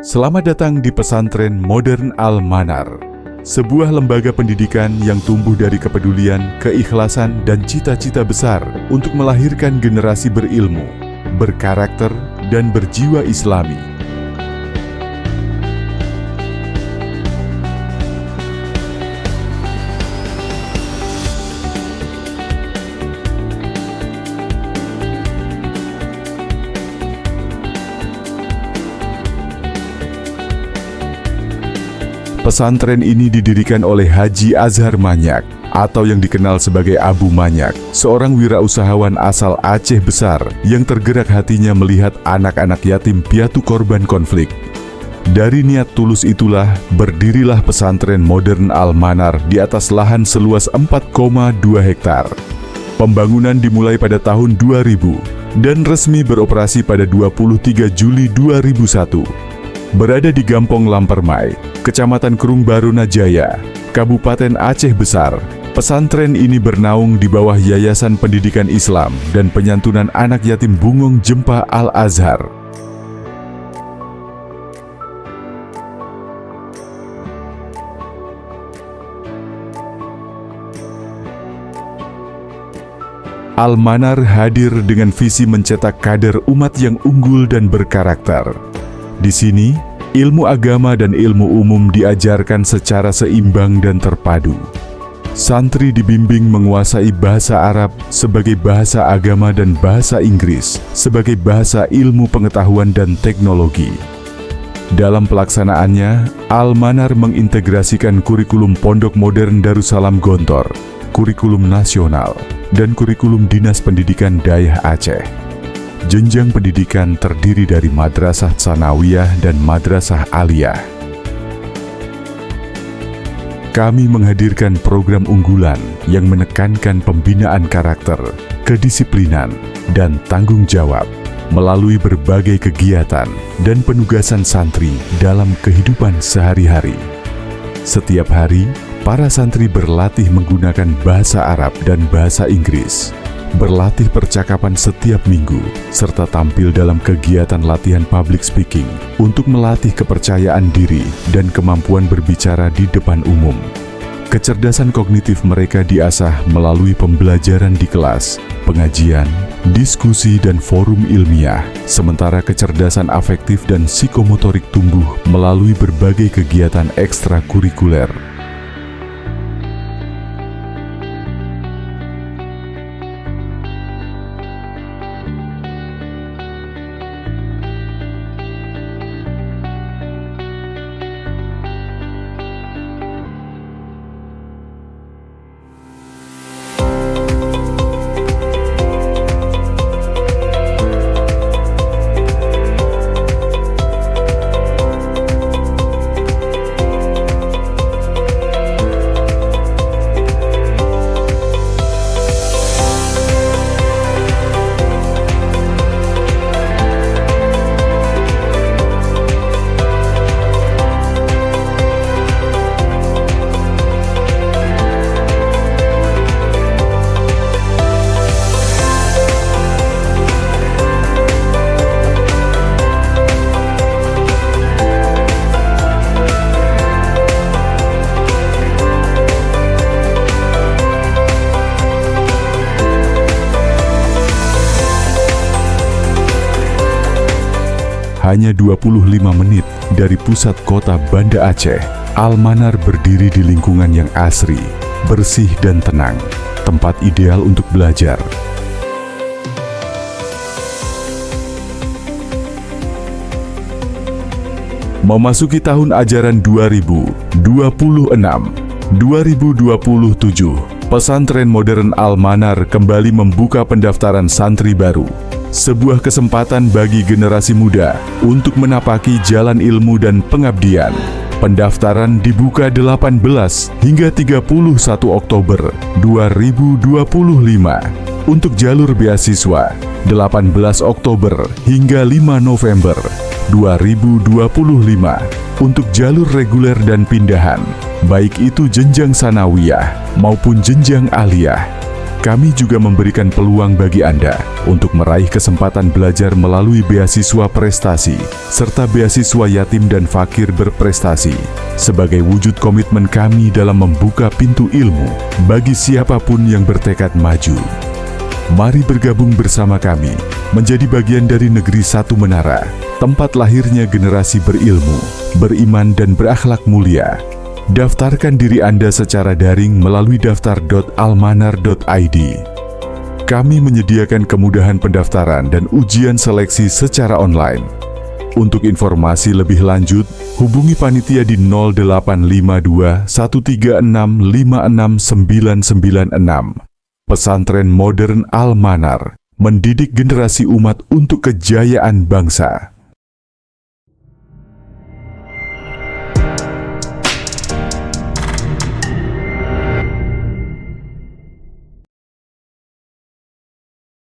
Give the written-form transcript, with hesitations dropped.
Selamat datang di Pesantren Modern Al-Manar, sebuah lembaga pendidikan yang tumbuh dari kepedulian, keikhlasan, dan cita-cita besar untuk melahirkan generasi berilmu, berkarakter, dan berjiwa Islami. Pesantren ini didirikan oleh Haji Azhar Manyak, atau yang dikenal sebagai Abu Manyak, seorang wirausahawan asal Aceh besar yang tergerak hatinya melihat anak-anak yatim piatu korban konflik. Dari niat tulus itulah berdirilah Pesantren Modern Al-Manar di atas lahan seluas 4,2 hektar. Pembangunan dimulai pada tahun 2000 dan resmi beroperasi pada 23 Juli 2001. Berada di Gampong Lampermai, Kecamatan Kerung Baru Najaya, Kabupaten Aceh Besar, pesantren ini bernaung di bawah Yayasan Pendidikan Islam dan Penyantunan Anak Yatim Bungong Jempa Al-Azhar. Al-Manar hadir dengan visi mencetak kader umat yang unggul dan berkarakter. Di sini, ilmu agama dan ilmu umum diajarkan secara seimbang dan terpadu. Santri dibimbing menguasai bahasa Arab sebagai bahasa agama dan bahasa Inggris sebagai bahasa ilmu pengetahuan dan teknologi. Dalam pelaksanaannya, Al-Manar mengintegrasikan kurikulum Pondok Modern Darussalam Gontor, kurikulum nasional, dan kurikulum Dinas Pendidikan Dayah Aceh. Jenjang pendidikan terdiri dari Madrasah Tsanawiyah dan Madrasah Aliyah. Kami menghadirkan program unggulan yang menekankan pembinaan karakter, kedisiplinan, dan tanggung jawab melalui berbagai kegiatan dan penugasan santri dalam kehidupan sehari-hari. Setiap hari, para santri berlatih menggunakan bahasa Arab dan bahasa Inggris, berlatih percakapan setiap minggu, serta tampil dalam kegiatan latihan public speaking untuk melatih kepercayaan diri dan kemampuan berbicara di depan umum. Kecerdasan kognitif mereka diasah melalui pembelajaran di kelas, pengajian, diskusi, dan forum ilmiah, sementara kecerdasan afektif dan psikomotorik tumbuh melalui berbagai kegiatan ekstrakurikuler. Hanya 25 menit dari pusat kota Banda Aceh, Al-Manar berdiri di lingkungan yang asri, bersih dan tenang, tempat ideal untuk belajar. Memasuki tahun ajaran 2026-2027, Pesantren Modern Al-Manar kembali membuka pendaftaran santri baru. Sebuah kesempatan bagi generasi muda untuk menapaki jalan ilmu dan pengabdian. Pendaftaran dibuka 18 hingga 31 Oktober 2025. Untuk jalur beasiswa, 18 Oktober hingga 5 November 2025. Untuk jalur reguler dan pindahan, baik itu jenjang sanawiyah maupun jenjang aliyah. Kami juga memberikan peluang bagi Anda untuk meraih kesempatan belajar melalui beasiswa prestasi, serta beasiswa yatim dan fakir berprestasi, sebagai wujud komitmen kami dalam membuka pintu ilmu bagi siapapun yang bertekad maju. Mari bergabung bersama kami, menjadi bagian dari Negeri Satu Menara, tempat lahirnya generasi berilmu, beriman dan berakhlak mulia. Daftarkan diri Anda secara daring melalui daftar.almanar.id. Kami menyediakan kemudahan pendaftaran dan ujian seleksi secara online. Untuk informasi lebih lanjut, hubungi panitia di 0852 136 56996. Pesantren Modern Al-Manar, mendidik generasi umat untuk kejayaan bangsa.